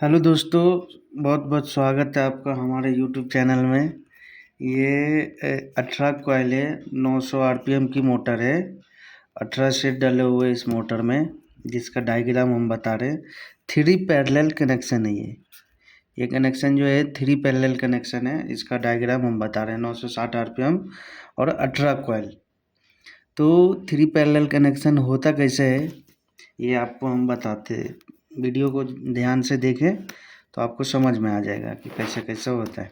Hello दोस्तों, बहुत बहुत स्वागत है आपका हमारे यूट्यूब चैनल में। ये 18 कॉइल है, 900 आरपीएम की मोटर है। 18 सेट डले हुए इस मोटर में, जिसका डायग्राम हम बता रहे हैं। 3 पैरेलल कनेक्शन है ये कनेक्शन जो है 3 पैरेलल कनेक्शन है। इसका डायग्राम हम बता रहे हैं। 960 आरपीएम और 18 कॉइल। तो 3 पैरेलल कनेक्शन होता कैसे है ये आपको हम बताते हैं। वीडियो को ध्यान से देखें तो आपको समझ में आ जाएगा कि कैसे कैसे होता है।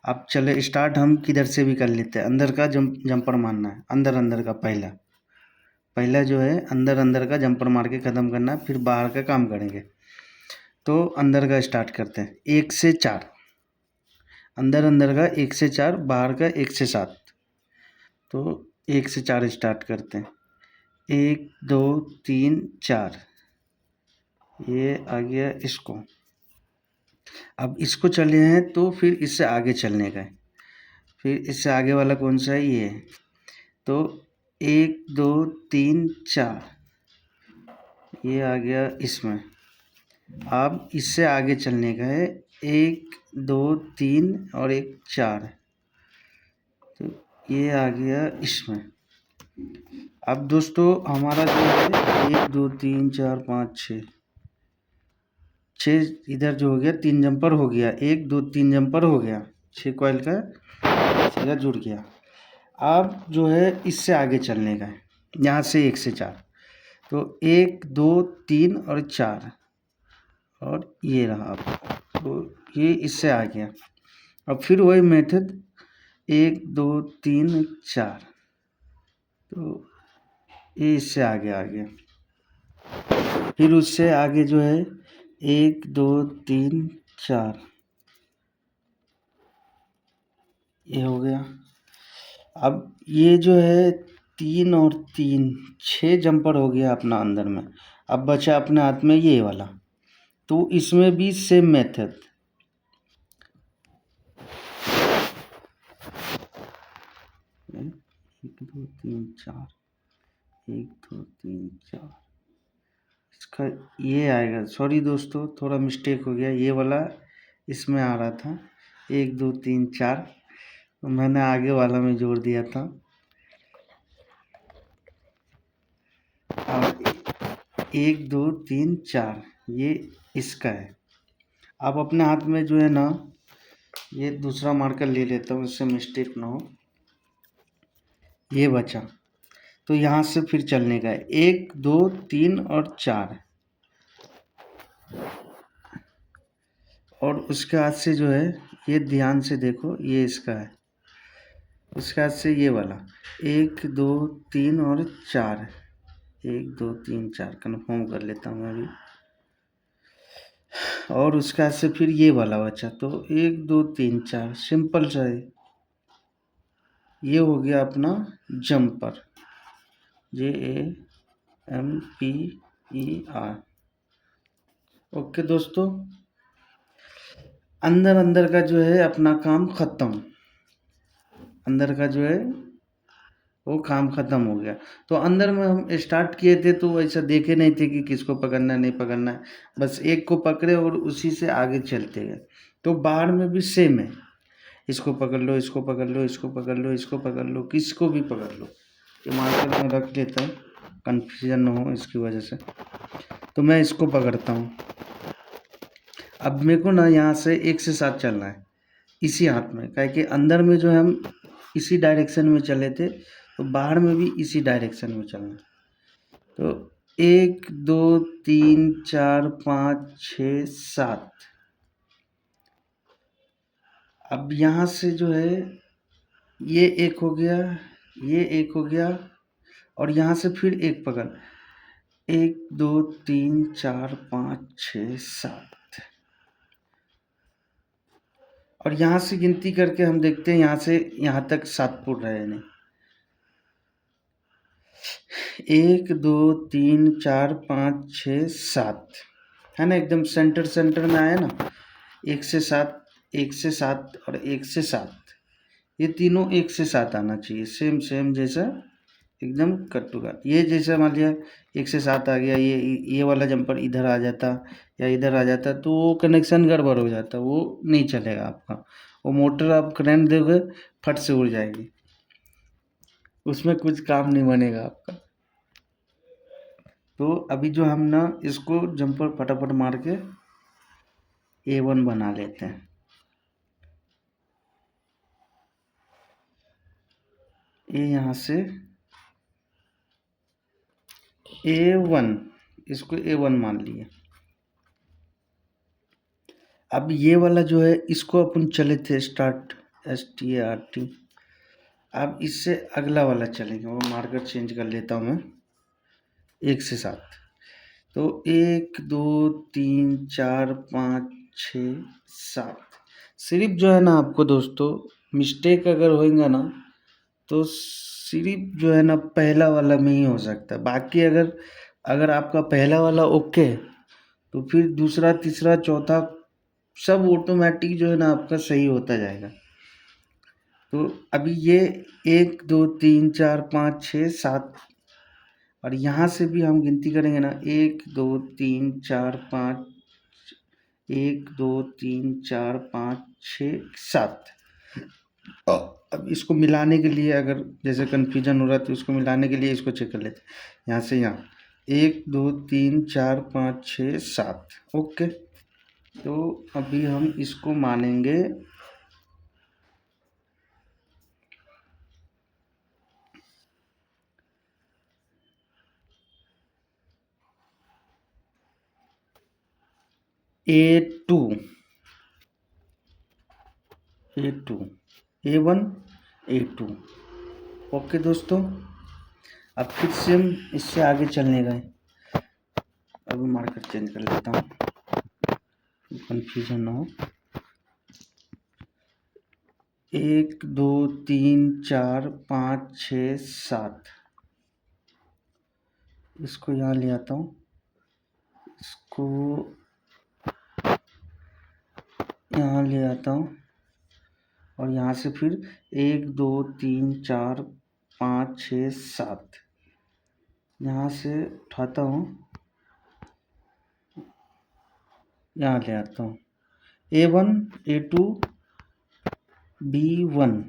अब चले स्टार्ट हम किधर से भी कर लेते हैं। अंदर का जंपर मारना है, अंदर अंदर का पहला जो है अंदर अंदर का जंपर मार के ख़त्म करना है, फिर बाहर का काम करेंगे। तो अंदर का स्टार्ट करते हैं 1 से 4। अंदर अंदर का 1 से 4, बाहर का 1 से 7। तो 1 से 4 स्टार्ट करते हैं। 1 2 3 4, ये आ गया इसको। अब इसको चले हैं तो फिर इससे आगे चलने का है। फिर इससे आगे वाला कौन सा है, ये है। तो 1 2 3 4, ये आ गया इसमें। अब इससे आगे चलने का है 1 2 3 और 1 4। तो ये आ गया इसमें। अब दोस्तों हमारा जो है 1 2 3 4 5 6 इधर जो हो गया, 3 जंपर हो गया। 1 2 3 जंपर हो गया, 6 कॉइल का सीधा जुड़ गया। अब जो है इससे आगे चलने का है, यहाँ से 1 से 4। तो 1 2 3 और 4, और ये रहा। अब तो ये इससे आ गया। अब फिर वही मेथड 1 2 3 4, तो ये इससे आगे आ गया। फिर उससे आगे जो है 1 2 3 4, ये हो गया। अब ये जो है 3 और 3, 6 जंपर हो गया अपना अंदर में। अब बचा अपने हाथ में ये वाला। तो इसमें भी सेम मेथड, 1 2 3 4, 1 2 3 4। इसका ये आएगा। सॉरी दोस्तों, थोड़ा मिस्टेक हो गया। ये वाला इसमें आ रहा था 1 2 3 4, तो मैंने आगे वाला में जोड़ दिया था। और 1 2 3 4, ये इसका है। अब अपने हाथ में जो है ना, ये दूसरा मार्कर ले लेता हूँ, इससे मिस्टेक ना हो। ये बचा, तो यहाँ से फिर चलने का है 1 2 3 और 4। और उसके हाथ से जो है, ये ध्यान से देखो, ये इसका है। उसके हाथ से ये वाला 1 2 3 और 4, 1 2 3 4 कन्फर्म कर लेता हूँ मैं अभी। और उसके हाथ से फिर ये वाला बचा, तो 1 2 3 4, सिंपल सा है। ये हो गया अपना जंपर, JAMPER। ओके दोस्तों, अंदर अंदर का जो है अपना काम ख़त्म। अंदर का जो है वो काम ख़त्म हो गया। तो अंदर में हम स्टार्ट किए थे तो ऐसा देखे नहीं थे कि किसको पकड़ना है नहीं पकड़ना है, बस एक को पकड़े और उसी से आगे चलते गए। तो बाहर में भी सेम है, इसको पकड़ लो, इसको पकड़ लो, इसको पकड़ लो, इसको पकड़ लो, किसको भी पकड़ लो। ये मार्कर में रख लेता हूँ, कन्फ्यूजन न हो इसकी वजह से। तो मैं इसको पकड़ता हूँ। अब मेरे को ना यहाँ से 1 से 7 चलना है इसी हाथ में, क्या कि अंदर में जो है हम इसी डायरेक्शन में चले थे, तो बाहर में भी इसी डायरेक्शन में चलना है। तो 1 2 3 4 5 6 7। अब यहाँ से जो है ये एक हो गया, ये एक हो गया, और यहाँ से फिर एक पकड़, 1 2 3 4 5 6 7। और यहाँ से गिनती करके हम देखते हैं यहाँ से यहाँ तक 7 फुट रहे नहीं। 1 2 3 4 5 6 7 है ना, एकदम सेंटर सेंटर में आया ना। 1 से 7, 1 से 7 और 1 से 7, ये तीनों 1 से 7 आना चाहिए, सेम सेम जैसा एकदम कट टू कट। ये जैसे मान लिया 1 से 7 आ गया, ये वाला जंपर इधर आ जाता या इधर आ जाता तो वो कनेक्शन गड़बड़ हो जाता, वो नहीं चलेगा आपका। वो मोटर आप करंट दोगे फट से उड़ जाएगी, उसमें कुछ काम नहीं बनेगा आपका। तो अभी जो हम ना इसको जंपर फटाफट मार के A1 बना लेते हैं। ये यहाँ से A1, इसको A1 मान लिए। अब ये वाला जो है इसको अपन चले थे स्टार्ट, START। अब इससे अगला वाला चलेंगे, वो मार्कर चेंज कर लेता हूँ मैं। 1 से 7 तो 1 2 3 4 5 6 7। सिर्फ जो है ना आपको दोस्तों मिस्टेक अगर होएगा ना तो सिर्फ जो है ना पहला वाला में ही हो सकता है। बाकी अगर अगर आपका पहला वाला ओके तो फिर दूसरा तीसरा चौथा सब ऑटोमेटिक जो है ना आपका सही होता जाएगा। तो अभी ये 1 2 3 4 5 6 7 और यहाँ से भी हम गिनती करेंगे ना 1 2 3 4 5, 1 2 3 4 5 6 7। अब इसको मिलाने के लिए अगर जैसे कन्फ्यूजन हो रहा है तो इसको मिलाने के लिए इसको चेक कर लेते हैं यहाँ से यहाँ 1 2 3 4 5 6 7। ओके, तो अभी हम इसको मानेंगे A2, A1, A2। ओके दोस्तों, अब फिर से हम इससे आगे चलने गए। अभी मार्कर चेंज कर लेता हूँ, कन्फ्यूजन ना हो। 1 2 3 4 5 6 7, इसको यहाँ ले आता हूँ, इसको यहाँ ले आता हूँ और यहाँ से फिर 1 2 3 4 5 6 7 यहाँ से उठाता हूँ, यहाँ ले आता हूँ। A1 A2 B1,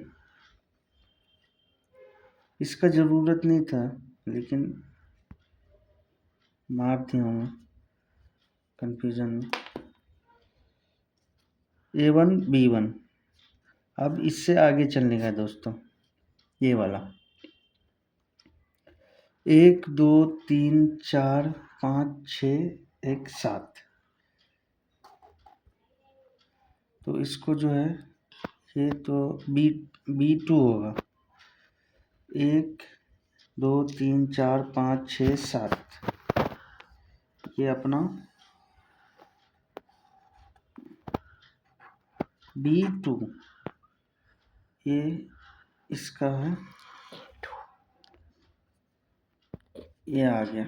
इसका ज़रूरत नहीं था लेकिन मार दिया हूँ कन्फ्यूजन में। A1 B1। अब इससे आगे चलने का दोस्तों, ये वाला 1 2 3 4 5 6 1 7। तो इसको जो है ये तो B2 होगा। 1 2 3 4 5 6 7, ये अपना B2, ये इसका है, ये आ गया।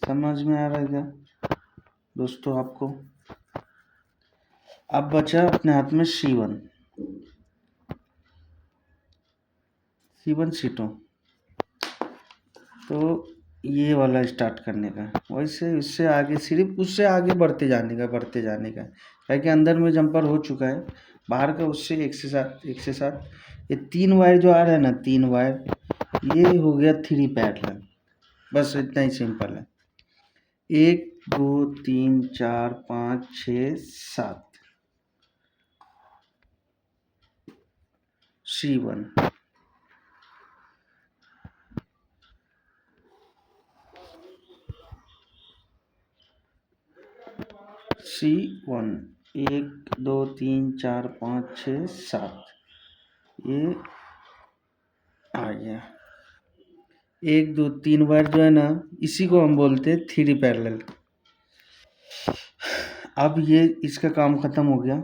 समझ में आ रहा है क्या दोस्तों आपको? अब बचा अपने हाथ में C1, C2। तो ये वाला स्टार्ट करने का, वैसे इससे आगे सिर्फ उससे आगे बढ़ते जाने का क्योंकि अंदर में जंपर हो चुका है, बाहर का उससे 1 से 7 ये 3 वायर जो आ रहा है ना, 3 वायर ये हो गया 3 पैरेलल। बस इतना ही सिंपल है। 1 2 3 4 5 6 7 C1, C1 1 2 3 4 5 6 7 ये आ गया। 1 2 3 वायर जो है ना इसी को हम बोलते हैं 3 पैरेलल। अब ये इसका काम खत्म हो गया।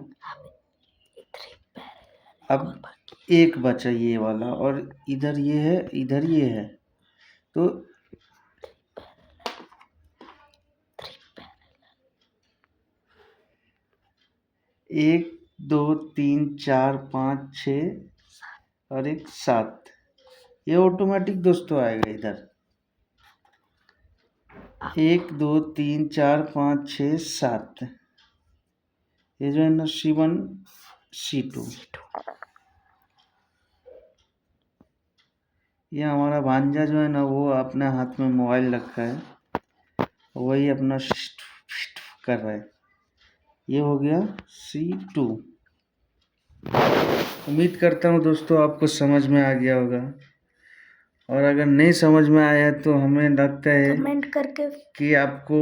अब एक बचा ये वाला और इधर ये है, इधर ये है। तो 1 2 3 4 5 6 और 1 7, ये ऑटोमेटिक दोस्तों आएगा इधर 1 2 3 4 5 6 7। ये जो है ना C1 C2। ये हमारा भांजा जो है ना वो अपने हाथ में मोबाइल रखा है, वही अपना कर रहा है। ये हो गया C2। उम्मीद करता हूँ दोस्तों आपको समझ में आ गया होगा, और अगर नहीं समझ में आया तो हमें लगता है कमेंट करके कि आपको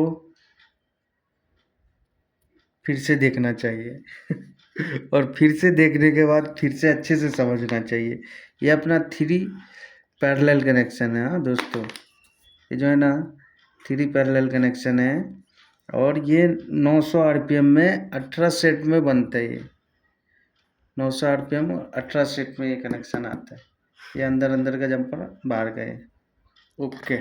फिर से देखना चाहिए और फिर से देखने के बाद फिर से अच्छे से समझना चाहिए। ये अपना 3 पैरेलल कनेक्शन है। हाँ दोस्तों, ये जो है ना 3 पैरेलल कनेक्शन है, और ये 900 आरपीएम में 18 सेट में बनता है। ये 900 आरपीएम 18 सेट में ये कनेक्शन आता है। ये अंदर अंदर का जंपर बाहर का है। ओके।